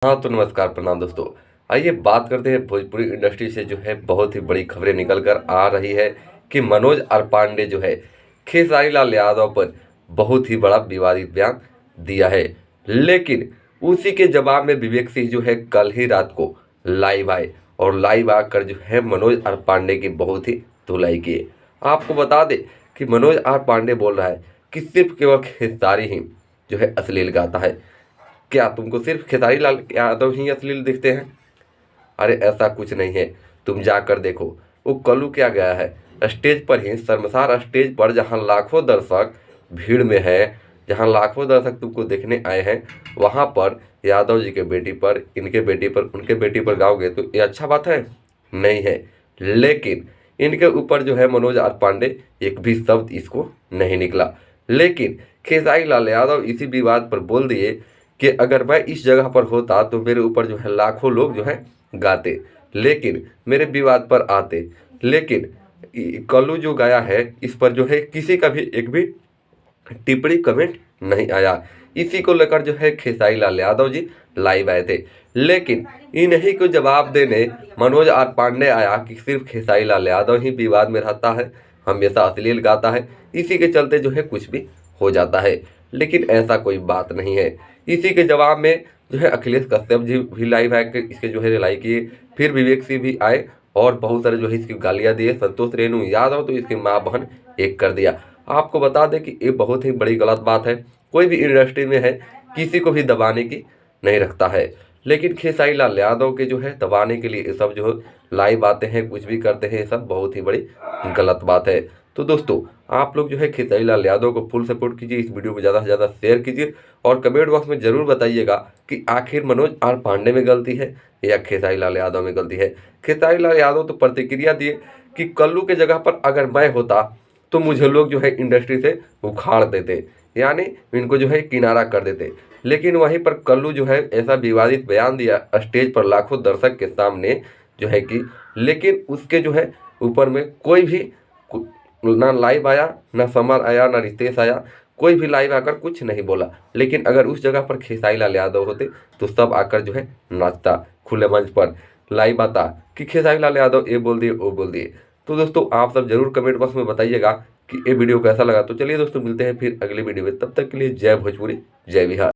हाँ तो नमस्कार प्रणाम दोस्तों। आइए बात करते हैं भोजपुरी इंडस्ट्री से जो है बहुत ही बड़ी खबरें निकल कर आ रही है कि मनोज आर पांडे जो है खेसारी लाल यादव पर बहुत ही बड़ा विवादित बयान दिया है। लेकिन उसी के जवाब में विवेक सिंह जो है कल ही रात को लाइव आए और लाइव आकर जो है मनोज आर पांडे की बहुत ही धुलाई किए। आपको बता दें कि मनोज आर पांडे बोल रहा है कि सिर्फ केवल खेसारी ही जो है अश्लील गाता है। क्या तुमको सिर्फ खेसारी लाल यादव ही अश्लील दिखते हैं? अरे ऐसा कुछ नहीं है, तुम जाकर देखो। वो कल्लू क्या गया है स्टेज पर ही, शर्मसार स्टेज पर जहां लाखों दर्शक भीड़ में है, जहां लाखों दर्शक तुमको देखने आए हैं, वहां पर यादव जी के बेटी पर, इनके बेटी पर, उनके बेटी पर गाओगे तो ये अच्छा बात है? नहीं है। लेकिन इनके ऊपर जो है मनोज आर पांडे एक भी शब्द इसको नहीं निकला। लेकिन खेसारी लाल यादव इसी विवाद पर बोल दिए कि अगर मैं इस जगह पर होता तो मेरे ऊपर जो है लाखों लोग जो है गाते, लेकिन मेरे विवाद पर आते। लेकिन कल्लू जो गाया है इस पर जो है किसी का भी एक भी टिप्पणी कमेंट नहीं आया। इसी को लेकर जो है खेसारी लाल यादव जी लाइव आए थे। लेकिन इन्हीं को जवाब देने मनोज आर पांडे आया कि सिर्फ खेसारी लाल यादव ही विवाद में रहता है, हमेशा अश्लील गाता है, इसी के चलते जो है कुछ भी हो जाता है। लेकिन ऐसा कोई बात नहीं है। इसी के जवाब में जो है अखिलेश कश्यप जी भी लाइव आए, इसके जो है रिलाई किए। फिर विवेक सिंह भी आए और बहुत सारे जो है इसकी गालियाँ दिए। संतोष रेणु यादव तो इसकी माँ बहन एक कर दिया। आपको बता दें कि ये बहुत ही बड़ी गलत बात है। कोई भी इंडस्ट्री में है किसी को भी दबाने की नहीं रखता है, लेकिन खेसारी लाल यादव के जो है दबाने के लिए ये सब जो लाइव आते हैं, कुछ भी करते हैं, ये सब बहुत ही बड़ी गलत बात है। तो दोस्तों आप लोग जो है खेसारी लाल यादव को फुल सपोर्ट कीजिए, इस वीडियो को ज़्यादा से ज़्यादा शेयर कीजिए और कमेंट बॉक्स में ज़रूर बताइएगा कि आखिर मनोज आर पांडे में गलती है या खेसारी लाल यादव में गलती है। खेसारी लाल यादव तो प्रतिक्रिया दिए कि कल्लू के जगह पर अगर मैं होता तो मुझे लोग जो है इंडस्ट्री से उखाड़ देते, यानी इनको जो है किनारा कर देते। लेकिन वहीं पर कल्लू जो है ऐसा विवादित बयान दिया स्टेज पर लाखों दर्शक के सामने जो है कि, लेकिन उसके जो है ऊपर में कोई भी ना लाइव आया, ना समर आया, ना रितेश आया, कोई भी लाइव आकर कुछ नहीं बोला। लेकिन अगर उस जगह पर खेसारी लाल यादव होते तो सब आकर जो है नाचता, खुले मंच पर लाइव आता कि खेसारी लाल यादव ये बोल दिए वो बोल दिए। तो दोस्तों आप सब जरूर कमेंट बॉक्स में बताइएगा कि ये वीडियो कैसा लगा। तो चलिए दोस्तों मिलते हैं फिर अगली वीडियो में, तब तक के लिए जय भोजपुरी, जय बिहार।